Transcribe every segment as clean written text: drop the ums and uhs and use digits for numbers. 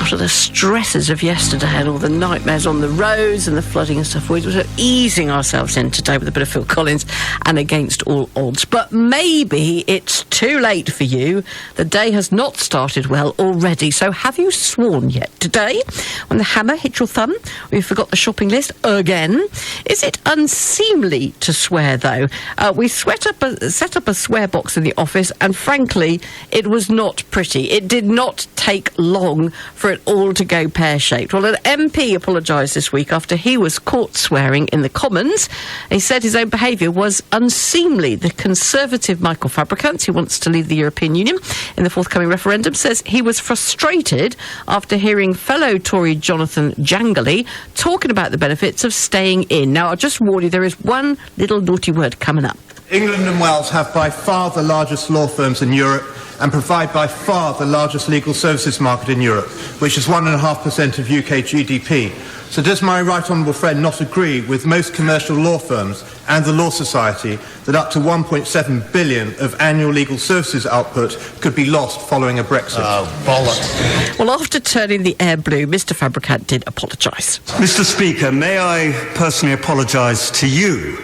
after the stresses of yesterday and all the nightmares on the roads and the flooding and stuff, we're sort of easing ourselves in today with a bit of Phil Collins and Against All Odds. But maybe it's too late for you. The day has not started well already. So have you sworn yet today? When the hammer hit your thumb, or you forgot the shopping list again? Is it unseemly to swear, though? We set up a swear box in the office, and frankly, it was not pretty. It did not take long for it all to go pear-shaped. Well, an MP apologised this week after he was caught swearing in the Commons. He said his own behaviour was unseemly. The Conservative Michael Fabricant, who wants to leave the European Union in the forthcoming referendum, says he was frustrated after hearing fellow Tory Jonathan Jangley talking about the benefits of staying in. Now, I'll just warn you, there is one little naughty word coming up. England and Wales have by far the largest law firms in Europe and provide by far the largest legal services market in Europe, which is 1.5% of UK GDP. So does my right honourable friend not agree with most commercial law firms and the Law Society that up to 1.7 billion of annual legal services output could be lost following a Brexit? Oh, bollocks. Well, after turning the air blue, Mr Fabricant did apologise. Mr Speaker, may I personally apologise to you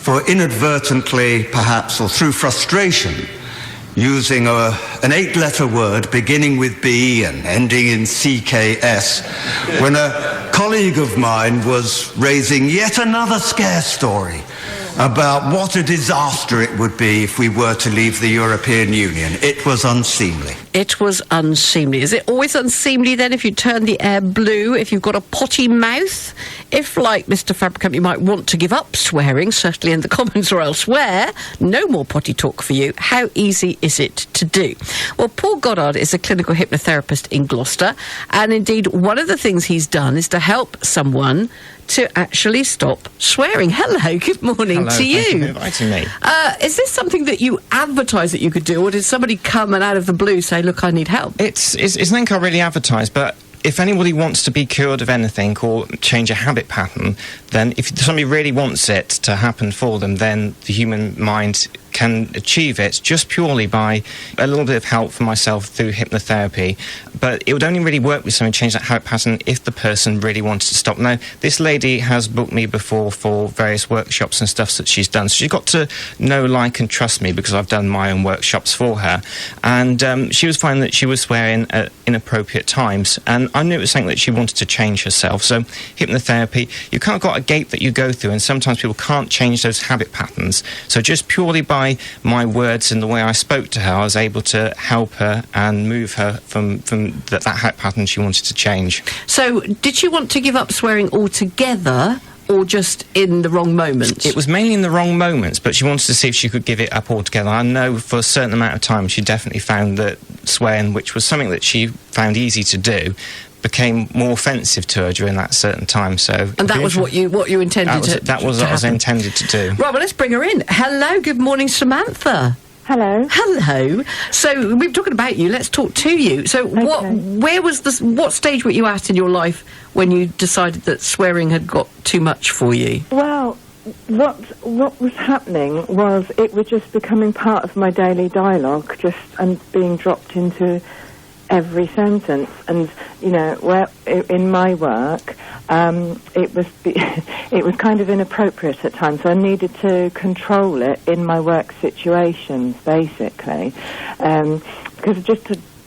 for inadvertently, perhaps, or through frustration, using an 8-letter word beginning with B and ending in CKS when a colleague of mine was raising yet another scare story about what a disaster it would be if we were to leave the European Union. It was unseemly. It was unseemly. Is it always unseemly then if you turn the air blue, if you've got a potty mouth? If, like Mr Fabricant, you might want to give up swearing, certainly in the Commons or elsewhere, no more potty talk for you, how easy is it to do? Well, Paul Goddard is a clinical hypnotherapist in Gloucester, and indeed one of the things he's done is to help someone to actually stop swearing. Hello, good morning to you. Thank you for inviting me. Is this something that you advertise that you could do, or did somebody come and out of the blue say, look, I need help? It's nothing I really advertise, but if anybody wants to be cured of anything or change a habit pattern, then if somebody really wants it to happen for them, then the human mind can achieve it just purely by a little bit of help from myself through hypnotherapy. But it would only really work with someone to change that habit pattern if the person really wanted to stop. Now, this lady has booked me before for various workshops and stuff that she's done. So she's got to know, like, and trust me because I've done my own workshops for her. And she was finding that she was swearing at inappropriate times. And I knew it was something that she wanted to change herself. So hypnotherapy, you kind of got a gate that you go through, and sometimes people can't change those habit patterns. So just purely by my words and the way I spoke to her, I was able to help her and move her from that habit pattern she wanted to change. So, did she want to give up swearing altogether, or just in the wrong moments? It was mainly in the wrong moments, but she wanted to see if she could give it up altogether. I know for a certain amount of time she definitely found that swearing, which was something that she found easy to do, became more offensive to her during that certain time. So, and that was what you intended to that was what I was intended to do. Right, well, let's bring her in. Hello, good morning, Samantha. Hello. Hello. So we've been talking about you. Let's talk to you. So, Okay. what stage were you at in your life when you decided that swearing had got too much for you? Well, what was happening was it was just becoming part of my daily dialogue, and being dropped into every sentence. And in my work, it was kind of inappropriate at times. So I needed to control it in my work situations, basically, because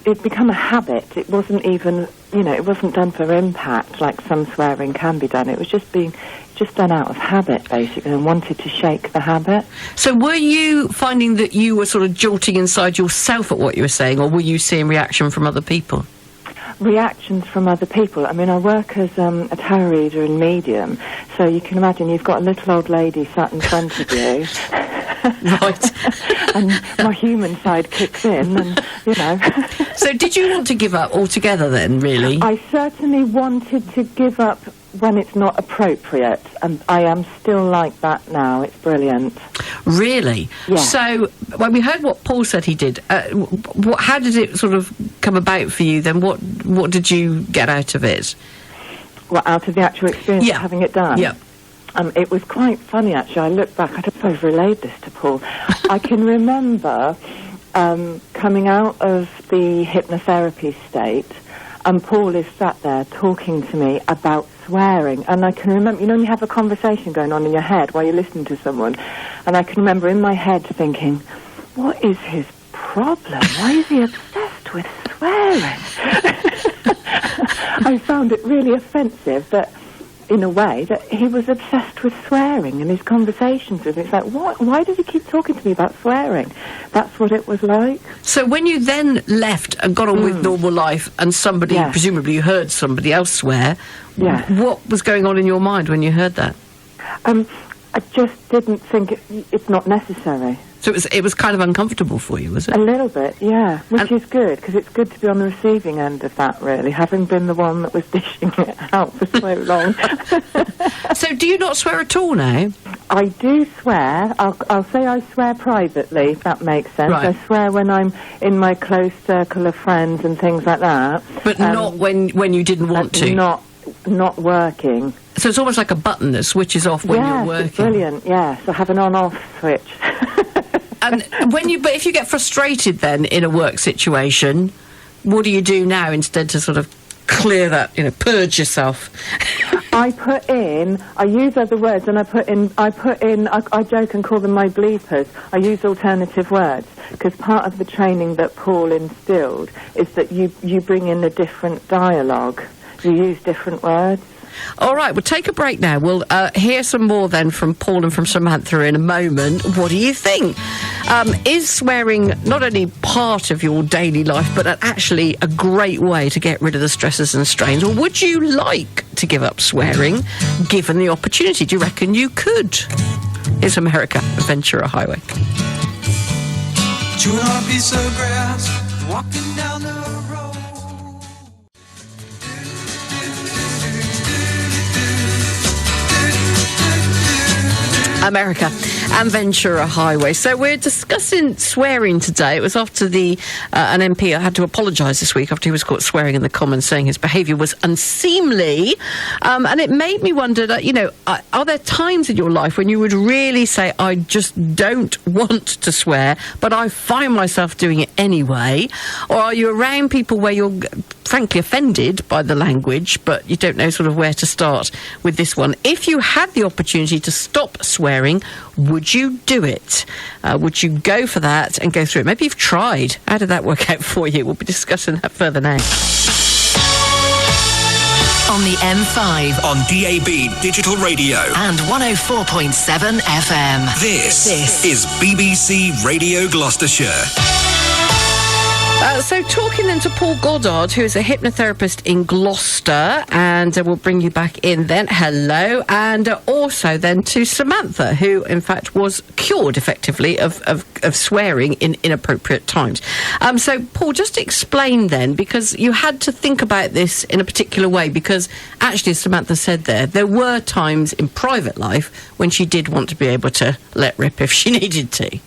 it became a habit. It wasn't even, it wasn't done for impact like some swearing can be done. It was just done out of habit, basically, and wanted to shake the habit. So were you finding that you were sort of jolting inside yourself at what you were saying, or were you seeing reaction from other people? Reactions from other people. I mean, I work as a tarot reader and medium, so you can imagine you've got a little old lady sat in front of you. Right. And my human side kicks in, and, So did you want to give up altogether then, really? I certainly wanted to give up when it's not appropriate, and I am still like that now. It's brilliant. Really? Yeah. So, when we heard what Paul said he did, how did it sort of come about for you then? What did you get out of it? Well, out of the actual experience of having it done? Yeah. It was quite funny, actually. I look back, I don't know if I've relayed this to Paul. I can remember coming out of the hypnotherapy state, And Paul is sat there talking to me about swearing. And I can remember, you know, when you have a conversation going on in your head while you're listening to someone, and I can remember in my head thinking, what is his problem? Why is he obsessed with swearing? I found it really offensive that, in a way, that he was obsessed with swearing in his conversations with me. It's like, what? Why does he keep talking to me about swearing? That's what it was like. So when you then left and got on with normal life and somebody, presumably you heard somebody else swear, what was going on in your mind when you heard that? I just didn't think it's not necessary. So it was kind of uncomfortable for you, was it? A little bit, yeah, which is good, because it's good to be on the receiving end of that, really, having been the one that was dishing it out for so long. So do you not swear at all now? I do swear. I'll say I swear privately, if that makes sense. Right. I swear when I'm in my close circle of friends and things like that. But not when you didn't want to? Not working. So it's almost like a button that switches off when you're working. It's brilliant, yes. I have an on-off switch. And but if you get frustrated then in a work situation, what do you do now instead to sort of clear that, purge yourself? I use other words, and I joke and call them my bleepers. I use alternative words, because part of the training that Paul instilled is that you bring in a different dialogue. You use different words. All right, we'll take a break now. We'll hear some more then from Paul and from Samantha in a moment. What do you think? Is swearing not only part of your daily life, but actually a great way to get rid of the stresses and strains? Or would you like to give up swearing, given the opportunity? Do you reckon you could? Here's America, Ventura Highway. Chewing on a piece of grass, walking down the road. America and Ventura Highway. So we're discussing swearing today. It was after an MP had to apologise this week after he was caught swearing in the Commons, saying his behaviour was unseemly. And it made me wonder that, are there times in your life when you would really say, I just don't want to swear, but I find myself doing it anyway? Or are you around people where you're frankly offended by the language, but you don't know sort of where to start with this one? If you had the opportunity to stop swearing, would you do it? Would you go for that and go through it? Maybe you've tried. How did that work out for you? We'll be discussing that further now. On the M5. On DAB Digital Radio. And 104.7 FM. This is BBC Radio Gloucestershire. So talking then to Paul Goddard, who is a hypnotherapist in Gloucester, and we'll bring you back in then. Hello. And also then to Samantha, who in fact was cured effectively of swearing in inappropriate times. So Paul, just explain then, because you had to think about this in a particular way, because actually, as Samantha said there were times in private life when she did want to be able to let rip if she needed to.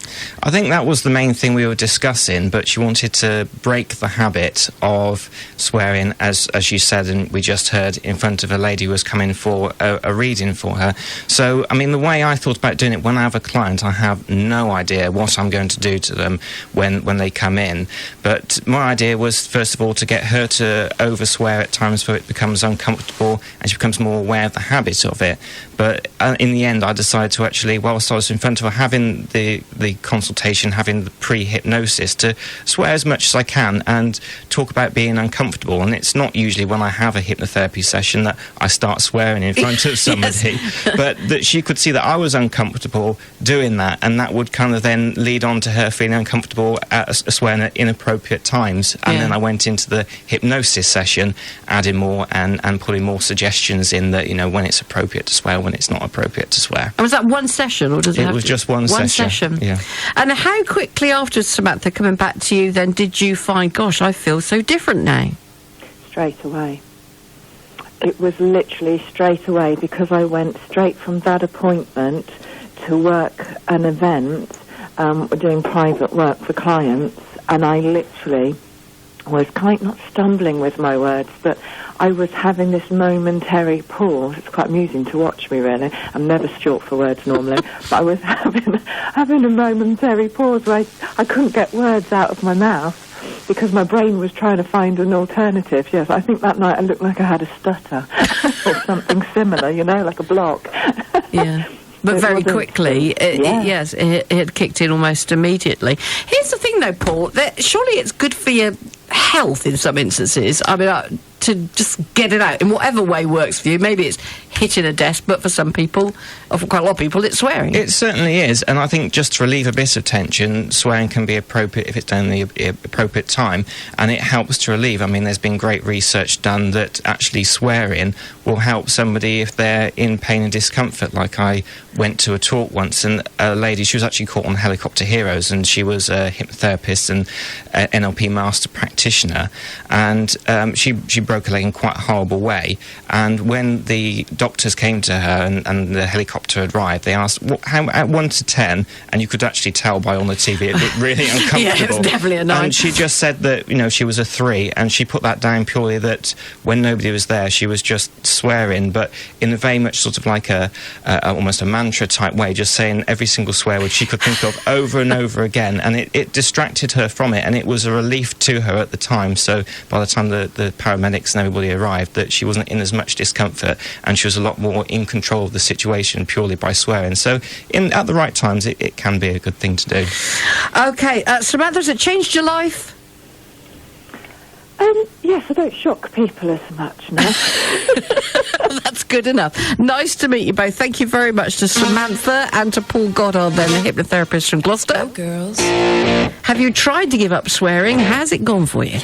I think that was the main thing we were discussing, but she wanted to break the habit of swearing, as you said, and we just heard, in front of a lady who was coming for a reading for her. So, I mean, the way I thought about doing it, when I have a client, I have no idea what I'm going to do to them when they come in. But my idea was, first of all, to get her to over-swear at times so it becomes uncomfortable and she becomes more aware of the habit of it. But in the end, I decided to actually, whilst I was in front of her, having the consultation, having the pre-hypnosis, to swear as much as I can and talk about being uncomfortable. And it's not usually when I have a hypnotherapy session that I start swearing in front of somebody, but that she could see that I was uncomfortable doing that, and that would kind of then lead on to her feeling uncomfortable at swearing at inappropriate times. And then I went into the hypnosis session, adding more and putting more suggestions in that, when it's appropriate to swear, when it's not appropriate to swear. And was that one session, or does it have was just one session? Yeah. And how quickly after, Samantha, coming back to you then, did you find, gosh, I feel so different now? Straight away. It was literally straight away, because I went straight from that appointment to work an event, doing private work for clients, and I literally was not stumbling with my words, but I was having this momentary pause. It's quite amusing to watch me, really. I'm never short for words normally, but I was having a momentary pause where I couldn't get words out of my mouth. because my brain was trying to find an alternative. Yes, I think that night I looked like I had a stutter or something similar, like a block. Yeah. But very quickly, it had kicked in almost immediately. Here's the thing, though, Paul, that surely it's good for your health in some instances. I mean, to just get it out in whatever way works for you. Maybe it's hitting a desk, but for some people, or for quite a lot of people, it's swearing. It certainly is, and I think just to relieve a bit of tension, swearing can be appropriate if it's done in the appropriate time, and it helps to relieve. I mean, there's been great research done that actually swearing will help somebody if they're in pain and discomfort. Like, I went to a talk once, and a lady, she was actually caught on Helicopter Heroes, and she was a hypnotherapist and NLP master practitioner, and she broke a leg in quite a horrible way, and when the doctors came to her and the helicopter had arrived, they asked, how, at 1 to 10, and you could actually tell by on the TV it looked really uncomfortable. Yeah, it was definitely a 9. And she just said that, she was a 3, and she put that down purely that when nobody was there, she was just swearing, but in a very much sort of like almost a mantra type way, just saying every single swear word she could think of over and over again, and it distracted her from it, and it was a relief to her at the time. So by the time the paramedics and everybody arrived, that she wasn't in as much discomfort, and she was a lot more in control of the situation purely by swearing. So at the right times, it can be a good thing to do. Okay, Samantha, has it changed your life? Yes, I don't shock people as much now. That's good enough. Nice to meet you both. Thank you very much to Samantha and to Paul Goddard, then, a hypnotherapist from Gloucester. Go, girls. Have you tried to give up swearing? Has it gone for you?